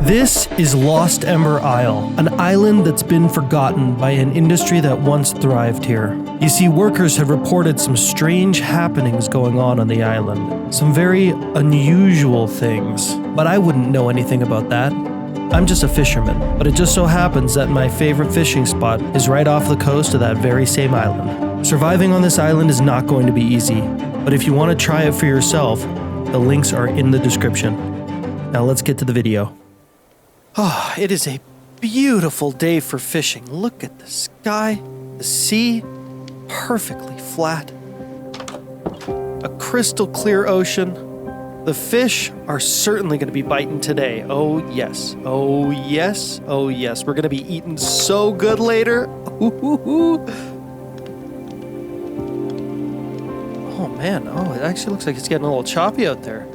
This is Lost Ember Isle, an island that's been forgotten by an industry that once thrived here. You see, workers have reported some strange happenings going on the island. Some very unusual things. But I wouldn't know anything about that. I'm just a fisherman, but it just so happens that my favorite fishing spot is right off the coast of that very same island. Surviving on this island is not going to be easy, but if you want to try it for yourself, the links are in the description. Now let's get to the video. Oh, it is a beautiful day for fishing. Look at the sky, the sea, perfectly flat. A crystal clear ocean. The fish are certainly going to be biting today. Oh yes, oh yes, oh yes. We're going to be eating so good later. Ooh. Oh man, it actually looks like it's getting a little choppy out there.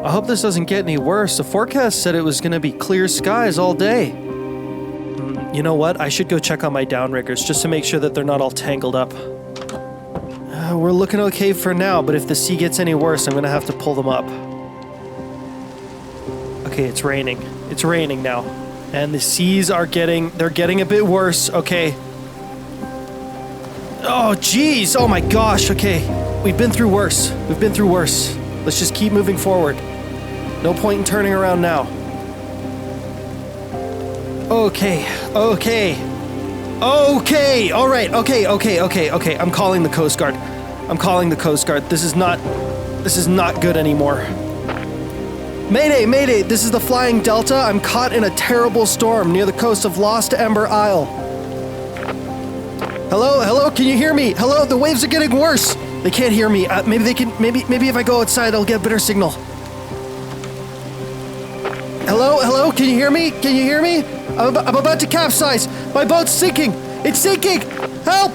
I hope this doesn't get any worse. The forecast said it was going to be clear skies all day. You know what? I should go check on my downriggers just to make sure that they're not all tangled up. We're looking okay for now, but if the sea gets any worse, I'm going to have to pull them up. Okay, it's raining. It's raining now. And the seas are they're getting a bit worse. Okay. Oh, geez. Oh my gosh. Okay. We've been through worse. We've been through worse. Let's just keep moving forward. No point in turning around now. Okay. All right. Okay. I'm calling the Coast Guard. This is not good anymore. Mayday. This is the Flying Delta. I'm caught in a terrible storm near the coast of Lost Ember Isle. Hello, can you hear me? Hello, the waves are getting worse. They can't hear me. Maybe if I go outside, I'll get a better signal. Hello, can you hear me? I'm about to capsize. My boat's sinking. It's sinking. Help!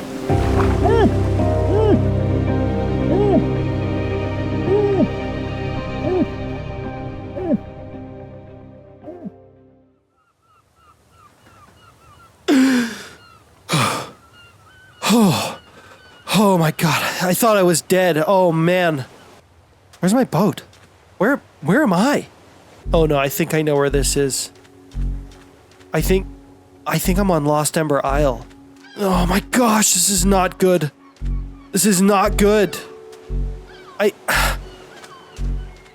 Oh my god, I thought I was dead. Oh man. Where's my boat? Where am I? Oh no, I think I know where this is. I think I'm on Lost Ember Isle. Oh my gosh, this is not good.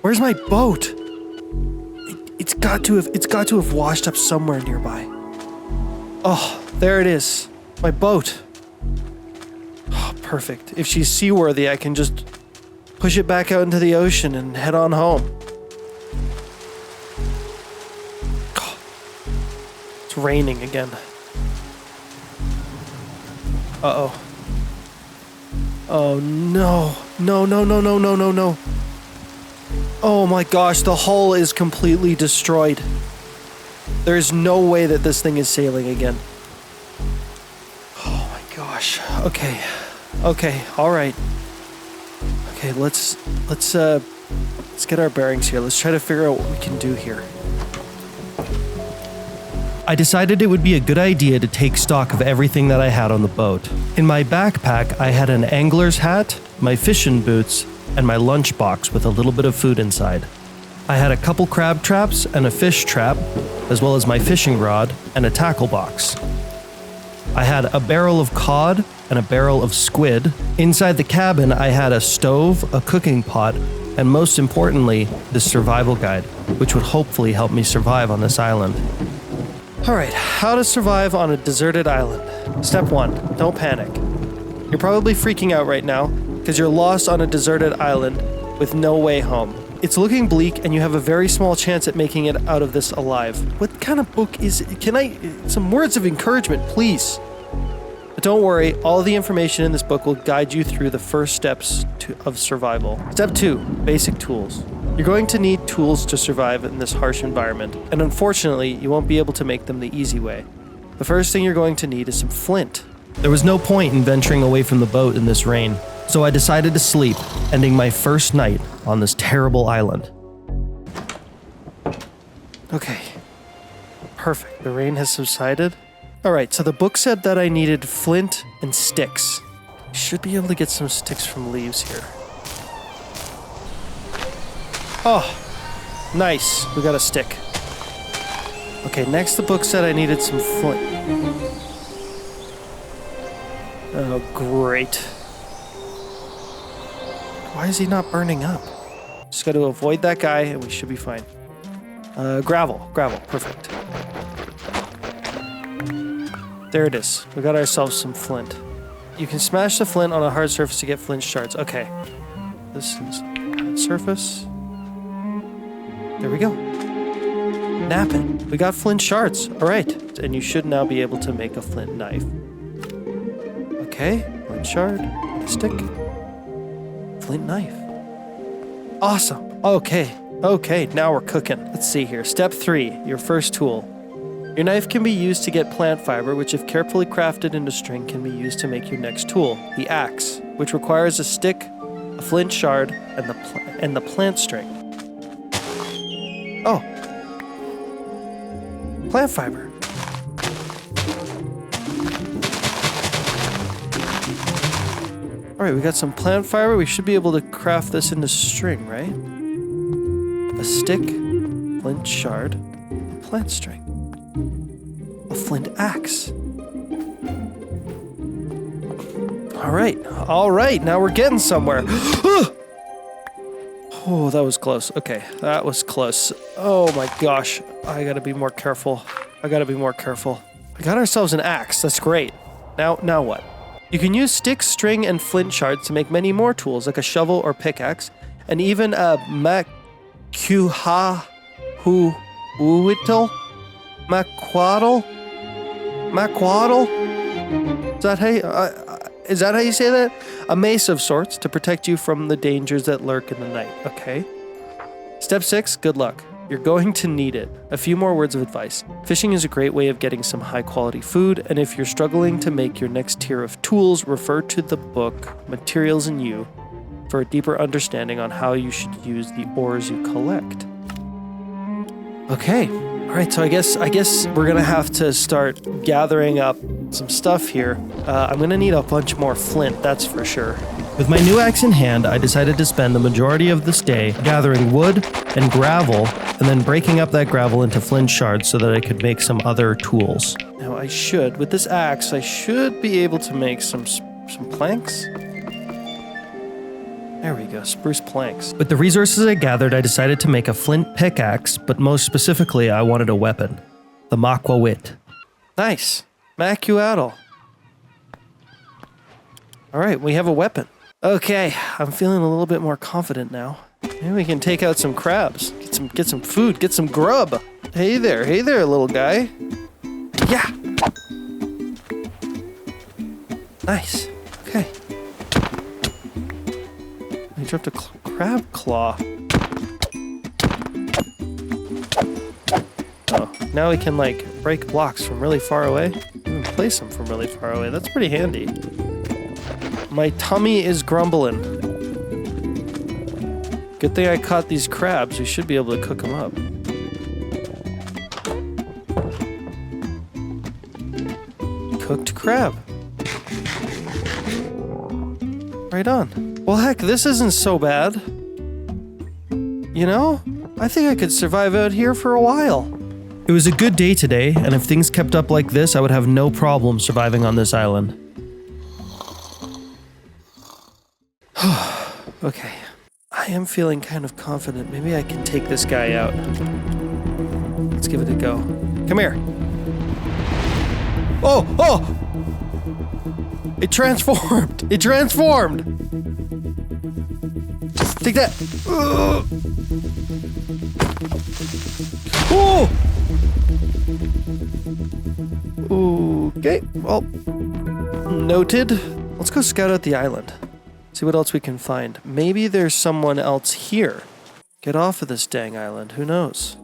Where's my boat? It's got to have washed up somewhere nearby. Oh, there it is. My boat. Oh, perfect. If she's seaworthy, I can just push it back out into the ocean and head on home. Oh, it's raining again. Uh-oh. Oh, no. No. Oh my gosh, the hull is completely destroyed. There's no way that this thing is sailing again. Oh my gosh. Okay, all right. Okay, let's get our bearings here. Let's try to figure out what we can do here. I decided it would be a good idea to take stock of everything that I had on the boat. In my backpack, I had an angler's hat, my fishing boots, and my lunchbox with a little bit of food inside. I had a couple crab traps and a fish trap, as well as my fishing rod and a tackle box. I had a barrel of cod and a barrel of squid. Inside the cabin, I had a stove, a cooking pot, and most importantly, the survival guide, which would hopefully help me survive on this island. Alright, how to survive on a deserted island. Step 1, don't panic. You're probably freaking out right now, because you're lost on a deserted island with no way home. It's looking bleak and you have a very small chance at making it out of this alive. What kind of book is it? Some words of encouragement, please. But don't worry, all the information in this book will guide you through the first steps of survival. Step 2, basic tools. You're going to need tools to survive in this harsh environment, and unfortunately, you won't be able to make them the easy way. The first thing you're going to need is some flint. There was no point in venturing away from the boat in this rain, so I decided to sleep, ending my first night on this terrible island. Okay. Perfect. The rain has subsided. Alright, so the book said that I needed flint and sticks. Should be able to get some sticks from leaves here. Oh, nice. We got a stick. Okay, next the book said I needed some flint. Oh, great. Why is he not burning up? Just got to avoid that guy and we should be fine. Gravel, perfect. There it is. We got ourselves some flint. You can smash the flint on a hard surface to get flint shards. Okay. This is hard surface. There we go. Nap it. We got flint shards. All right. And you should now be able to make a flint knife. Okay. Flint shard. A stick. Flint knife. Awesome. Okay. Now we're cooking. Let's see here. Step 3. Your first tool. Your knife can be used to get plant fiber, which if carefully crafted into string can be used to make your next tool, the axe, which requires a stick, a flint shard, and the plant string. Oh. Plant fiber. Alright, we got some plant fiber. We should be able to craft this into string, right? A stick, flint shard, a plant string. A flint axe. All right, now we're getting somewhere. Oh, that was close. Okay, that was close. Oh my gosh, I gotta be more careful. I got ourselves an axe, that's great. Now what? You can use sticks, string, and flint shards to make many more tools, like a shovel or pickaxe, and even a makuha huitel? Maquaddle? Is that how you say that? A mace of sorts to protect you from the dangers that lurk in the night. Okay. Step 6, good luck. You're going to need it. A few more words of advice. Fishing is a great way of getting some high quality food, and if you're struggling to make your next tier of tools, refer to the book Materials in You for a deeper understanding on how you should use the ores you collect. Okay. All right, so I guess we're gonna have to start gathering up some stuff here. I'm gonna need a bunch more flint, that's for sure. With my new axe in hand, I decided to spend the majority of this day gathering wood and gravel, and then breaking up that gravel into flint shards so that I could make some other tools. Now with this axe, I should be able to make some planks. There we go, spruce planks. With the resources I gathered, I decided to make a flint pickaxe, but most specifically, I wanted a weapon. The Maquawit. Nice. Macuaddle. Alright, we have a weapon. Okay, I'm feeling a little bit more confident now. Maybe we can take out some crabs. Get some food, get some grub. Hey there, little guy. Yeah. Nice. Okay. I dropped a crab claw. Oh, now we can, break blocks from really far away. Even place them from really far away. That's pretty handy. My tummy is grumbling. Good thing I caught these crabs. We should be able to cook them up. Cooked crab. Right on. Well, heck, this isn't so bad. You know, I think I could survive out here for a while. It was a good day today, and if things kept up like this, I would have no problem surviving on this island. Okay, I am feeling kind of confident. Maybe I can take this guy out. Let's give it a go. Come here. Oh! It transformed! Take that! Oh! Okay, well, noted. Let's go scout out the island. See what else we can find. Maybe there's someone else here. Get off of this dang island, who knows?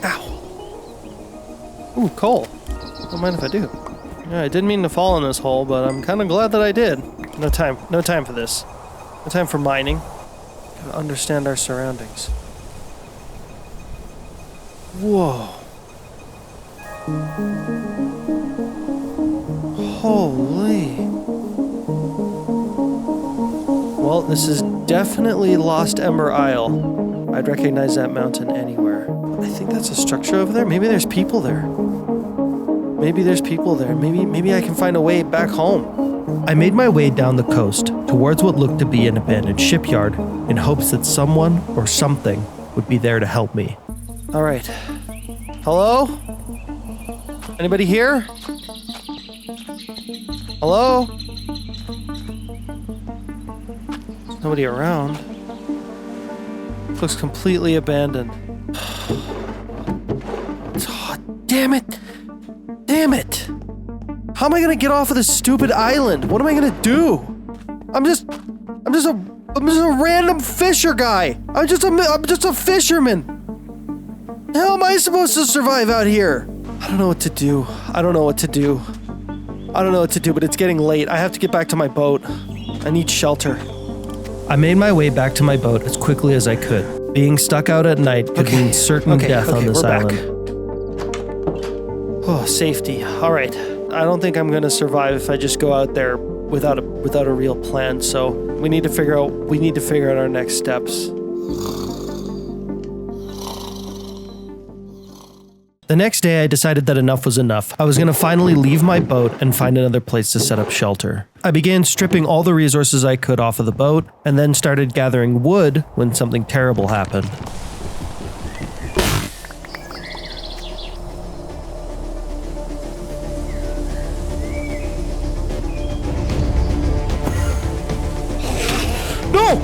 Ow! Ooh, coal. Don't mind if I do. Yeah, I didn't mean to fall in this hole, but I'm kind of glad that I did. No time for this. No time for mining. Gotta understand our surroundings. Whoa. Holy. Well, this is definitely Lost Ember Isle. I'd recognize that mountain anywhere. I think that's a structure over there. Maybe there's people there. Maybe there's people there. Maybe I can find a way back home. I made my way down the coast towards what looked to be an abandoned shipyard in hopes that someone or something would be there to help me. All right. Hello? Anybody here? Hello? There's nobody around. Looks completely abandoned. Oh, damn it! Damn it! How am I gonna get off of this stupid island? What am I gonna do? I'm just a random fisher guy. I'm just a fisherman. How am I supposed to survive out here? I don't know what to do. I don't know what to do, but it's getting late. I have to get back to my boat. I need shelter. I made my way back to my boat as quickly as I could. Being stuck out at night could mean certain death on this island. Oh, safety. All right. I don't think I'm going to survive if I just go out there without a real plan. So we need to figure out our next steps. The next day, I decided that enough was enough. I was going to finally leave my boat and find another place to set up shelter. I began stripping all the resources I could off of the boat, and then started gathering wood when something terrible happened. No!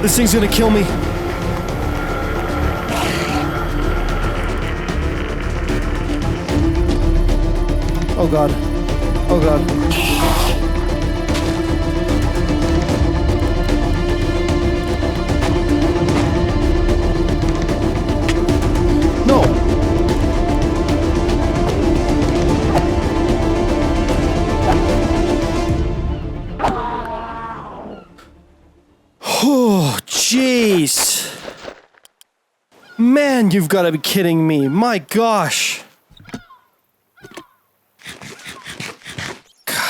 This thing's going to kill me. Oh god. Oh god. No! Oh, jeez. Man, you've got to be kidding me. My gosh.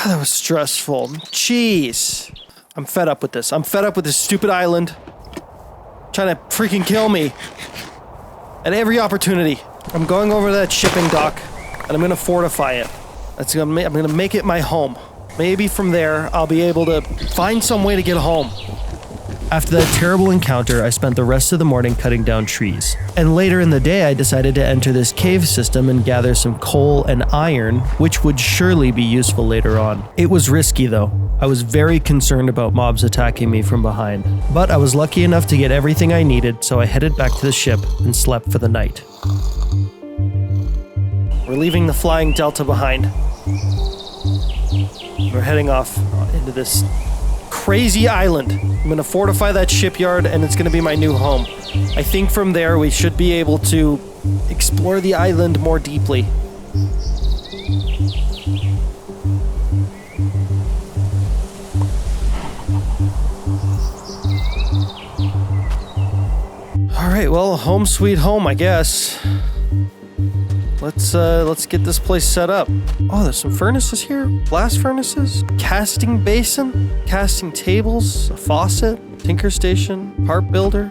That was stressful. Jeez. I'm fed up with this. I'm fed up with this stupid island. Trying to freaking kill me. At every opportunity. I'm going over to that shipping dock, and I'm gonna fortify it. I'm gonna make it my home. Maybe from there, I'll be able to find some way to get home. After that terrible encounter, I spent the rest of the morning cutting down trees. And later in the day, I decided to enter this cave system and gather some coal and iron, which would surely be useful later on. It was risky though. I was very concerned about mobs attacking me from behind. But I was lucky enough to get everything I needed, so I headed back to the ship and slept for the night. We're leaving the flying Delta behind. We're heading off into this crazy island. I'm gonna fortify that shipyard and it's gonna be my new home. I think from there we should be able to explore the island more deeply. Alright, well, home sweet home, I guess. Let's get this place set up. Oh, there's some furnaces here. Blast furnaces, casting basin, casting tables, a faucet, tinker station, part builder,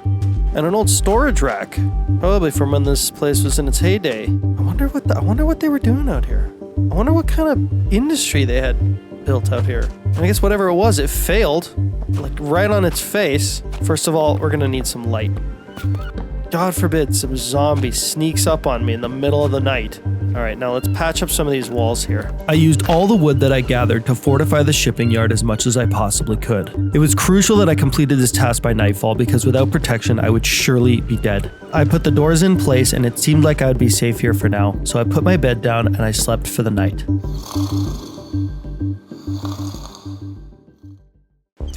and an old storage rack. Probably from when this place was in its heyday. I wonder what they were doing out here. I wonder what kind of industry they had built out here. And I guess whatever it was, it failed, like right on its face. First of all, we're gonna need some light. God forbid some zombie sneaks up on me in the middle of the night. Alright, now let's patch up some of these walls here. I used all the wood that I gathered to fortify the shipping yard as much as I possibly could. It was crucial that I completed this task by nightfall because without protection I would surely be dead. I put the doors in place and it seemed like I would be safe here for now, so I put my bed down and I slept for the night.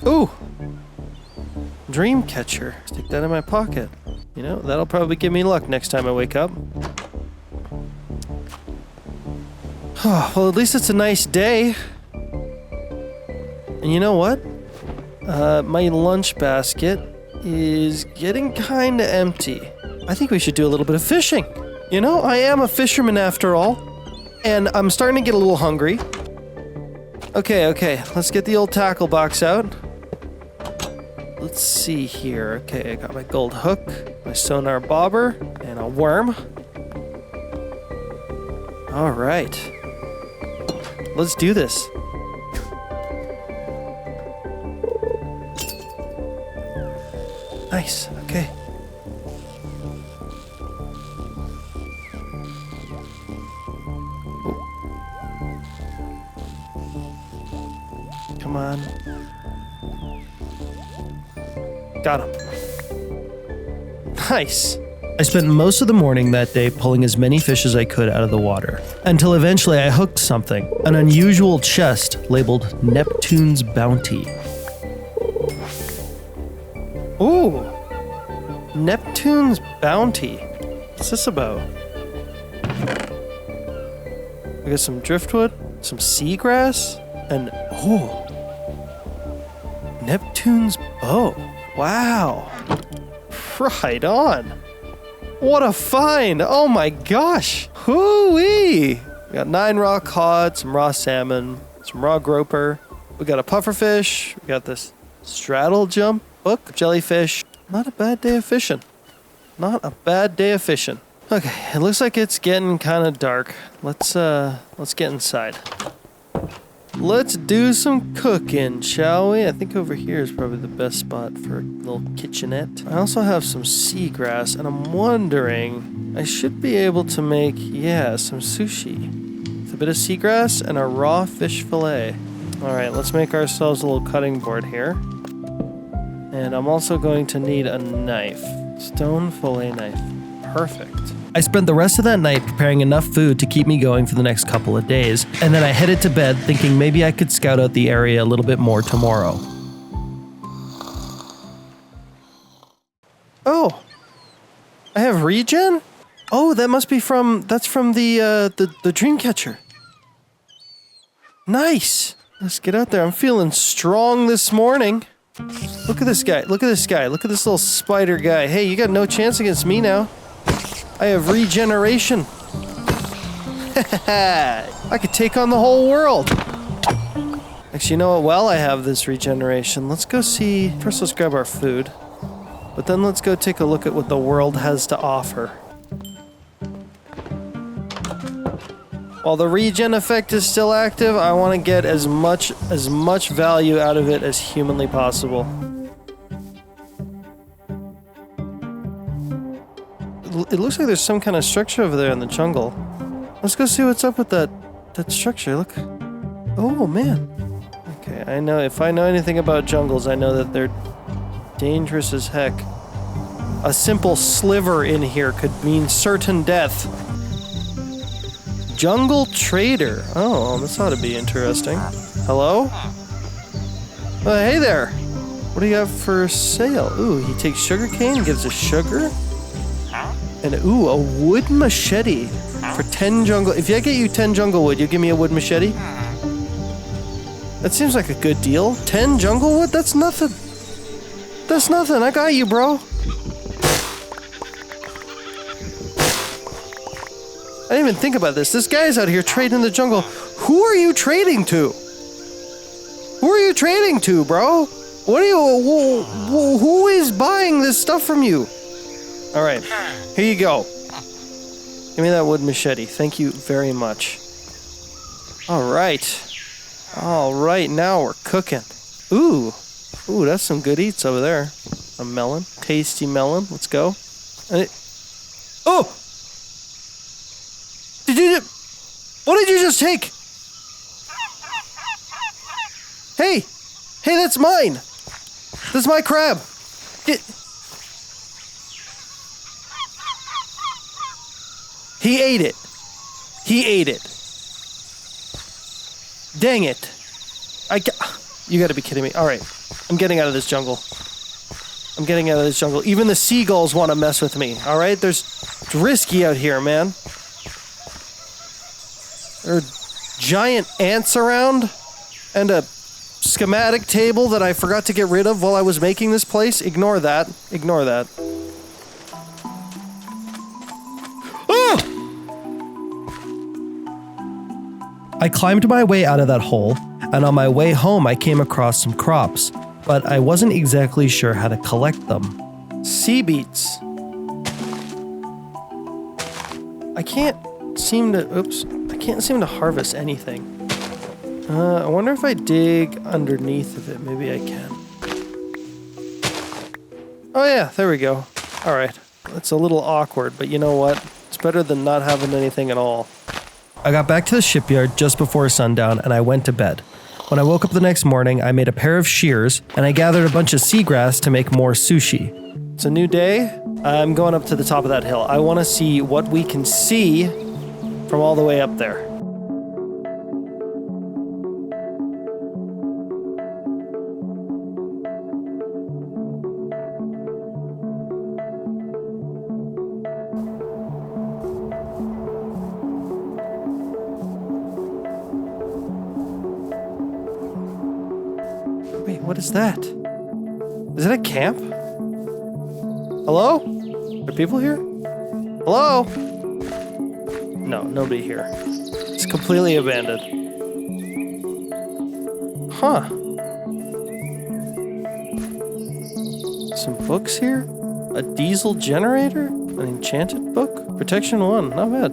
Ooh! Dream catcher. Stick that in my pocket. You know, that'll probably give me luck next time I wake up. Well, at least it's a nice day. And you know what? My lunch basket is getting kinda empty. I think we should do a little bit of fishing. You know, I am a fisherman after all. And I'm starting to get a little hungry. Okay, let's get the old tackle box out. let's see here. Okay, I got my gold hook, my sonar bobber, and a worm. All right. Let's do this. Nice, okay. Come on. Got him. Nice. I spent most of the morning that day pulling as many fish as I could out of the water, until eventually I hooked something, an unusual chest labeled Neptune's Bounty. Ooh, Neptune's Bounty. What's this about? I got some driftwood, some seagrass, and oh, Neptune's bow. Wow. Right on. What a find. Oh my gosh. Hoo-wee. We got 9 raw cod, some raw salmon, some raw groper. We got a pufferfish. We got this straddle jump hook, jellyfish. Not a bad day of fishing. Not a bad day of fishing. Okay, it looks like it's getting kind of dark. Let's get inside. Let's do some cooking, shall we? I think over here is probably the best spot for a little kitchenette. I also have some seagrass, and I'm wondering, I should be able to make, some sushi. With a bit of seagrass and a raw fish fillet. All right, let's make ourselves a little cutting board here. And I'm also going to need a knife. Stone fillet knife. Perfect. I spent the rest of that night preparing enough food to keep me going for the next couple of days, and then I headed to bed thinking maybe I could scout out the area a little bit more tomorrow. Oh, I have regen? Oh, that must be that's from the Dreamcatcher. Nice. Let's get out there. I'm feeling strong this morning. Look at this guy. Look at this guy. Look at this little spider guy. Hey, you got no chance against me now. I have regeneration. I could take on the whole world. Actually, you know what? While I have this regeneration, let's go see. First, let's grab our food. But then let's go take a look at what the world has to offer. While the regen effect is still active, I want to get as much value out of it as humanly possible. It looks like there's some kind of structure over there in the jungle. Let's go see what's up with that structure. Look. Oh, man. Okay, I know. If I know anything about jungles, I know that they're dangerous as heck. A simple sliver in here could mean certain death. Jungle Trader. Oh, this ought to be interesting. Hello? Hey there. What do you got for sale? Ooh, he takes sugarcane, gives us sugar. And ooh, a wood machete for 10 jungle. If I get you 10 jungle wood, you'll give me a wood machete? That seems like a good deal. 10 jungle wood? That's nothing. That's nothing. I got you, bro. I didn't even think about this. This guy's out here trading in the jungle. Who are you trading to? Who are you trading to, bro? What are you... Who is buying this stuff from you? All right, here you go. Give me that wood machete. Thank you very much. All right. All right, now we're cooking. Ooh, that's some good eats over there. A melon, tasty melon. Let's go. Oh! What did you just take? Hey, that's mine. That's my crab. He ate it. Dang it. You gotta be kidding me. All right, I'm getting out of this jungle. Even the seagulls want to mess with me. All right, it's risky out here, man. There are giant ants around and a schematic table that I forgot to get rid of while I was making this place. Ignore that. I climbed my way out of that hole, and on my way home I came across some crops. but I wasn't exactly sure how to collect them. Sea beets. I can't seem to harvest anything. I wonder if I dig underneath of it, maybe I can. Oh yeah, there we go. Alright, it's a little awkward, but you know what? It's better than not having anything at all. I got back to the shipyard just before sundown and I went to bed. When I woke up the next morning, I made a pair of shears and I gathered a bunch of seagrass to make more sushi. It's a new day. I'm going up to the top of that hill. I want to see what we can see from all the way up there. Wait, what is that? Is it a camp? Hello? Are people here? Hello? No, nobody here. It's completely abandoned. Huh. Some books here? A diesel generator? An enchanted book? Protection 1, not bad.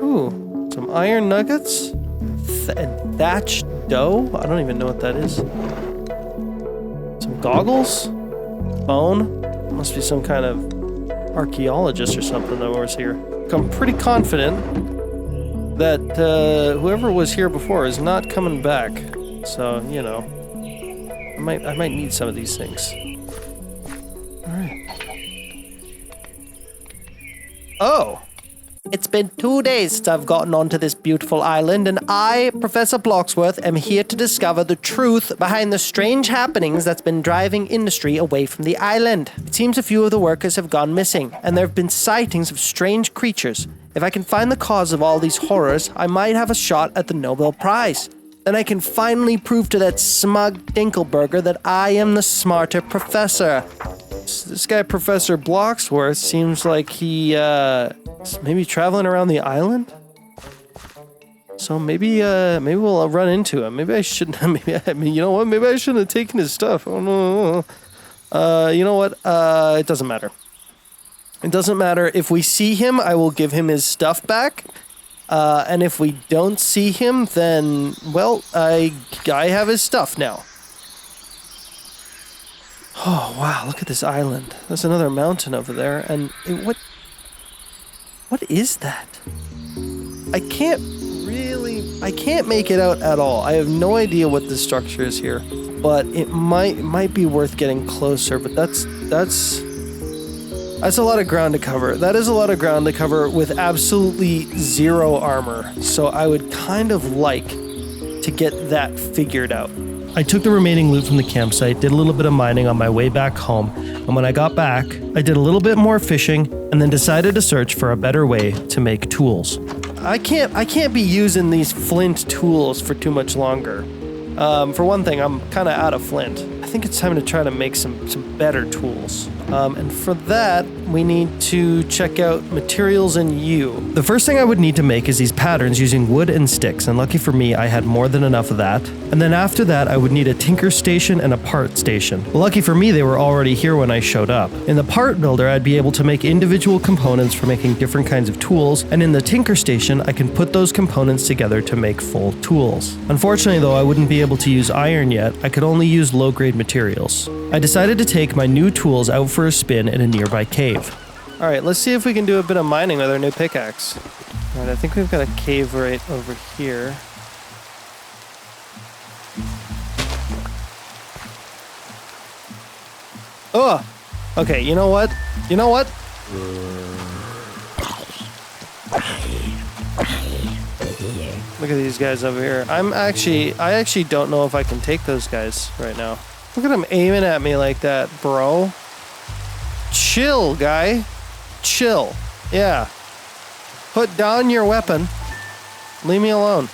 Ooh, some iron nuggets? Thatched dough? I don't even know what that is. Some goggles? Bone? Must be some kind of archaeologist or something that was here. I'm pretty confident that whoever was here before is not coming back. So, you know, I might need some of these things. Alright. Oh! It's been 2 days since I've gotten onto this beautiful island, and I, Professor Bloxworth, am here to discover the truth behind the strange happenings that's been driving industry away from the island. It seems a few of the workers have gone missing, and there have been sightings of strange creatures. If I can find the cause of all these horrors, I might have a shot at the Nobel Prize. Then I can finally prove to that smug Dinkelberger that I am the smarter professor. This guy, Professor Bloxworth, seems like he, is maybe traveling around the island? So maybe we'll run into him. Maybe I shouldn't, you know what? Maybe I shouldn't have taken his stuff. Oh no. You know what? It doesn't matter. It doesn't matter. If we see him, I will give him his stuff back. And if we don't see him, then, well, I have his stuff now. Oh, wow, look at this island. There's another mountain over there, and what is that? I can't make it out at all. I have no idea what the structure is here, but it might be worth getting closer, but that's a lot of ground to cover. That is a lot of ground to cover with absolutely zero armor, so I would kind of like to get that figured out. I took the remaining loot from the campsite, did a little bit of mining on my way back home, and when I got back, I did a little bit more fishing, and then decided to search for a better way to make tools. I can't be using these flint tools for too much longer. For one thing, I'm kind of out of flint. I think it's time to try to make some better tools. And for that, we need to check out materials and you. The first thing I would need to make is these patterns using wood and sticks, and lucky for me, I had more than enough of that. And then after that, I would need a tinker station and a part station. Lucky for me, they were already here when I showed up. In the part builder, I'd be able to make individual components for making different kinds of tools, and in the tinker station, I can put those components together to make full tools. Unfortunately though, I wouldn't be able to use iron yet. I could only use low-grade materials. I decided to take my new tools out for a spin in a nearby cave. Alright, let's see if we can do a bit of mining with our new pickaxe. Alright, I think we've got a cave right over here. Oh! Okay, you know what? Look at these guys over here. I actually don't know if I can take those guys right now. Look at him aiming at me like that, bro. Chill, guy. Chill. Yeah. Put down your weapon. Leave me alone.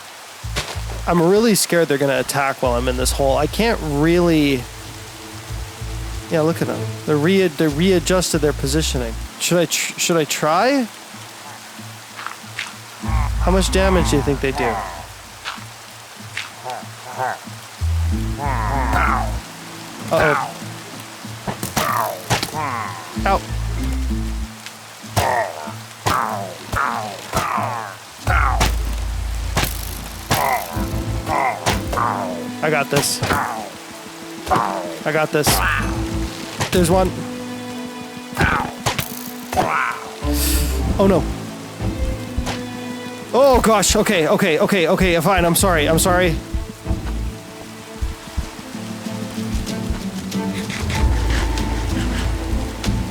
I'm really scared they're gonna attack while I'm in this hole. I can't really... Yeah, look at them. They readjusted their positioning. Should I try? How much damage do you think they do? Uh-oh. Ow. I got this. I got this. There's one. Oh no. Oh gosh. Okay. Fine. I'm sorry.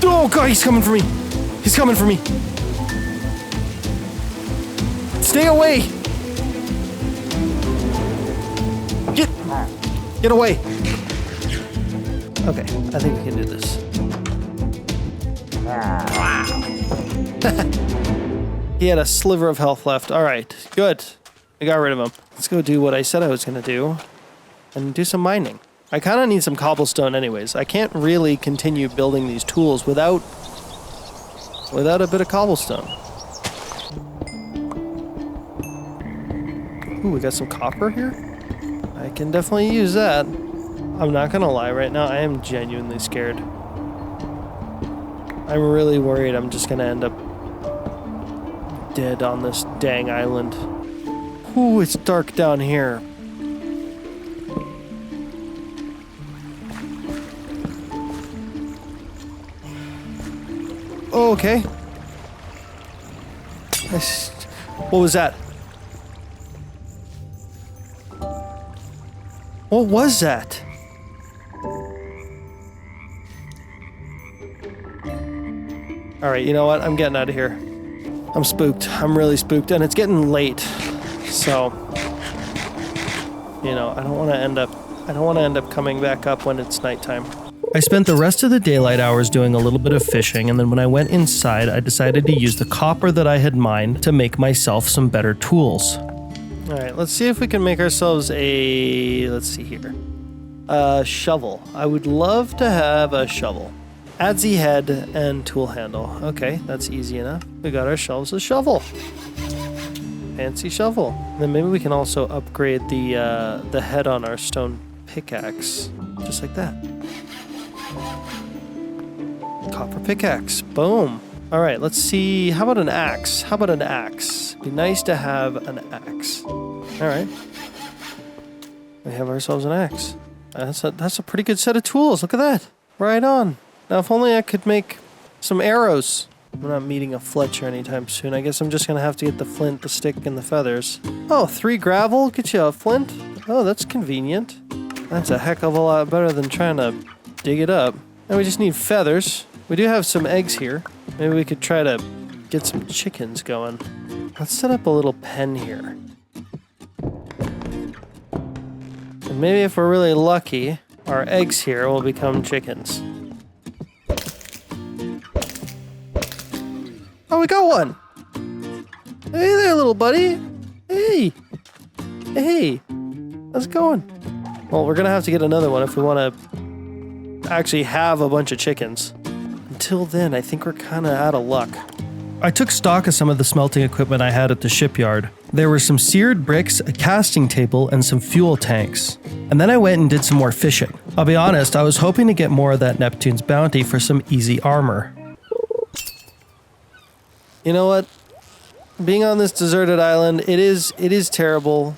Oh god, he's coming for me. Stay away. Get away. Okay, I think we can do this. He had a sliver of health left. All right, good. I got rid of him. Let's go do what I said I was going to do and do some mining. I kind of need some cobblestone anyways. I can't really continue building these tools without a bit of cobblestone. Ooh, we got some copper here? I can definitely use that. I'm not gonna lie, right now I am genuinely scared. I'm really worried I'm just gonna end up dead on this dang island. Ooh, it's dark down here. Oh, okay. What was that? What was that? Alright, you know what? I'm getting out of here. I'm spooked. I'm really spooked, and it's getting late. So, you know, I don't want to end up coming back up when it's nighttime. I spent the rest of the daylight hours doing a little bit of fishing, and then when I went inside, I decided to use the copper that I had mined to make myself some better tools. Alright, let's see if we can make ourselves let's see here. A shovel. I would love to have a shovel. Adze head and tool handle. Okay, that's easy enough. We got ourselves a shovel. Fancy shovel. Then maybe we can also upgrade the head on our stone pickaxe. Just like that. Copper pickaxe. Boom. Alright, let's see. How about an axe? Be nice to have an axe. Alright. We have ourselves an axe. That's a pretty good set of tools. Look at that. Right on. Now, if only I could make some arrows. I'm not meeting a Fletcher anytime soon. I guess I'm just going to have to get the flint, the stick, and the feathers. Oh, 3 gravel? Get you a flint? Oh, that's convenient. That's a heck of a lot better than trying to dig it up. Now we just need feathers. We do have some eggs here. Maybe we could try to get some chickens going. Let's set up a little pen here. And maybe if we're really lucky, our eggs here will become chickens. Oh, we got one! Hey there, little buddy! Hey! How's it going? Well, we're gonna have to get another one if we want to actually have a bunch of chickens. Until then, I think we're kind of out of luck. I took stock of some of the smelting equipment I had at the shipyard. There were some seared bricks, a casting table, and some fuel tanks. And then I went and did some more fishing. I'll be honest, I was hoping to get more of that Neptune's bounty for some easy armor. You know what? Being on this deserted island, it is terrible,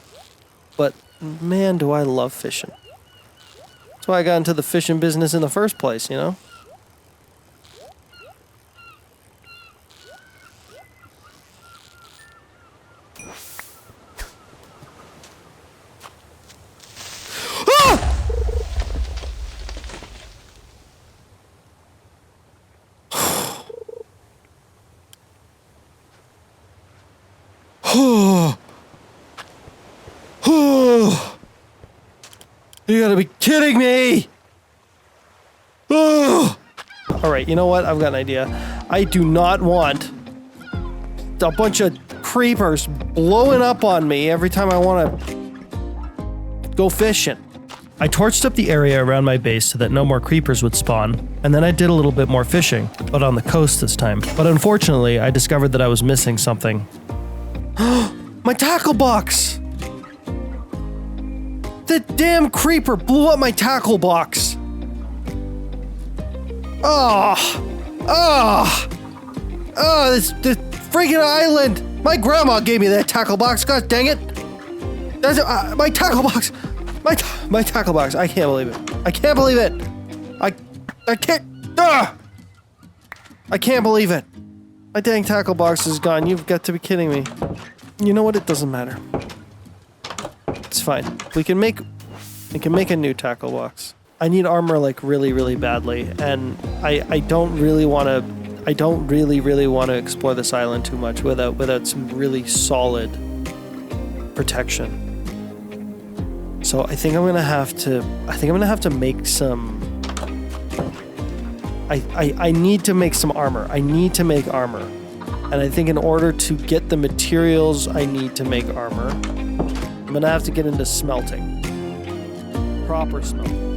but man, do I love fishing. That's why I got into the fishing business in the first place, you know? You gotta be kidding me! Alright, you know what? I've got an idea. I do not want a bunch of creepers blowing up on me every time I want to go fishing. I torched up the area around my base so that no more creepers would spawn, and then I did a little bit more fishing, but on the coast this time. But unfortunately, I discovered that I was missing something. My tackle box! The damn creeper blew up my tackle box! This freaking island. My grandma gave me that tackle box. God dang it. That's my tackle box. My tackle box. I can't believe it. I can't believe it. I can't. I can't believe it. My dang tackle box is gone. You've got to be kidding me. You know what? It doesn't matter. It's fine. We can make a new tackle box. I need armor like really, really badly, and I don't really want to explore this island too much without some really solid protection. So I think I'm gonna have to make some. I need to make some armor. I need to make armor, and I think in order to get the materials I need to make armor, I'm gonna have to get into smelting. Proper smelting.